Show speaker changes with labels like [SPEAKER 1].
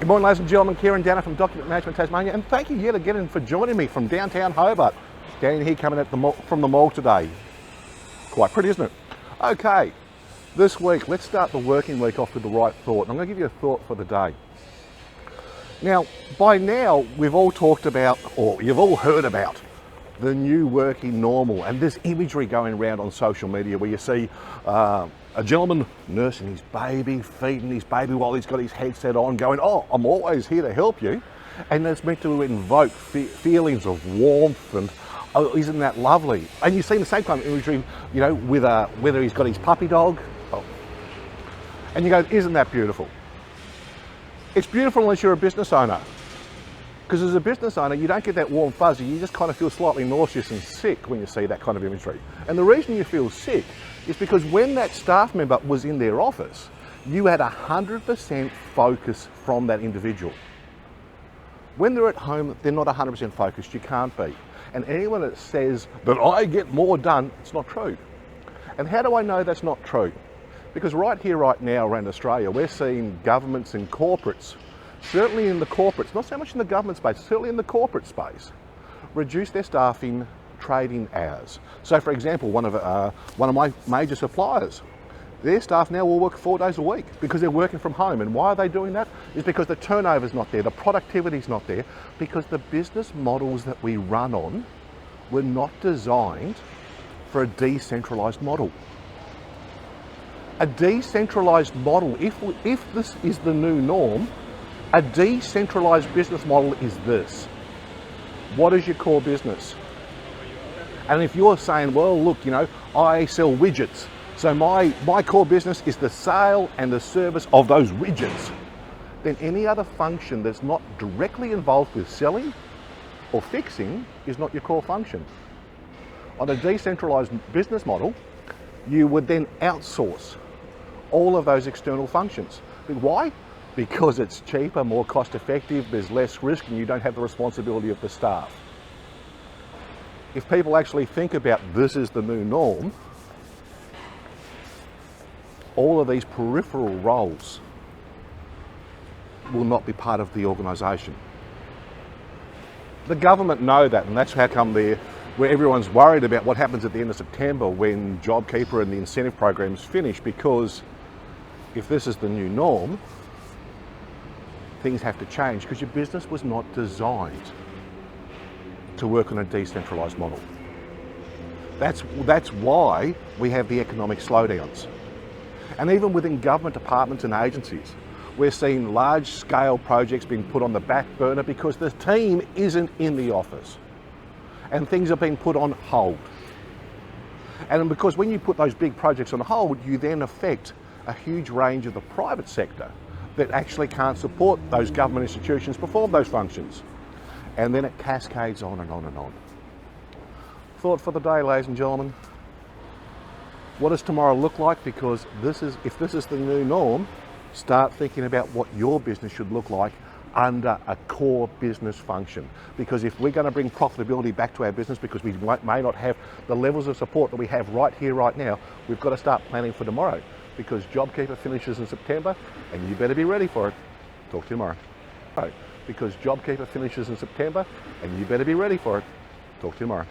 [SPEAKER 1] Good morning, ladies and gentlemen. Kieran Downer from Document Management Tasmania, and thank you yet again for joining me from downtown Hobart. Standing here coming from the mall today. Quite pretty, isn't it? Okay, this week, let's start the working week off with the right thought. I'm going to give you a thought for the day. Now, by now, we've all talked about, or you've all heard about, the new working normal, and this imagery going around on social media where you see a gentleman nursing his baby, feeding his baby while he's got his headset on, going, "Oh, I'm always here to help you." And that's meant to invoke feelings of warmth and, "Oh, isn't that lovely?" And you see the same kind of imagery, you know, with whether he's got his puppy dog, and you go, "Isn't that beautiful?" It's beautiful unless you're a business owner. Because as a business owner, you don't get that warm fuzzy, you just kind of feel slightly nauseous and sick when you see that kind of imagery. And the reason you feel sick is because when that staff member was in their office, you had 100% focus from that individual. When they're at home, they're not 100% focused, you can't be. And anyone that says that I get more done, it's not true. And how do I know that's not true? Because right here, right now around Australia, we're seeing governments and corporates, certainly in the corporates, not so much in the government space, certainly in the corporate space, reduce their staffing trading hours. So for example, one of my major suppliers, their staff now will work 4 days a week because they're working from home. And why are they doing that? Is because the turnover's not there, the productivity's not there, because the business models that we run on were not designed for a decentralized model. A decentralized model, if this is the new norm, a decentralized business model is this. What is your core business? And if you're saying, well, look, you know, I sell widgets, so my core business is the sale and the service of those widgets, then any other function that's not directly involved with selling or fixing is not your core function. On a decentralized business model, you would then outsource all of those external functions. Why? Because it's cheaper, more cost effective, there's less risk, and you don't have the responsibility of the staff. If people actually think about this is the new norm, all of these peripheral roles will not be part of the organisation. The government know that, and that's how come where everyone's worried about what happens at the end of September when JobKeeper and the incentive programs finish, because if this is the new norm, things have to change because your business was not designed to work on a decentralised model. That's why we have the economic slowdowns. And even within government departments and agencies, we're seeing large-scale projects being put on the back burner because the team isn't in the office and things are being put on hold. And because when you put those big projects on hold, you then affect a huge range of the private sector that actually can't support those government institutions perform those functions. And then it cascades on and on and on. Thought for the day, ladies and gentlemen. What does tomorrow look like? Because if this is the new norm, start thinking about what your business should look like under a core business function. Because if we're going to bring profitability back to our business, because we may not have the levels of support that we have right here, right now, we've got to start planning for tomorrow. Because JobKeeper finishes in September, and you better be ready for it. Talk to you tomorrow. Because JobKeeper finishes in September, and you better be ready for it. Talk to you tomorrow.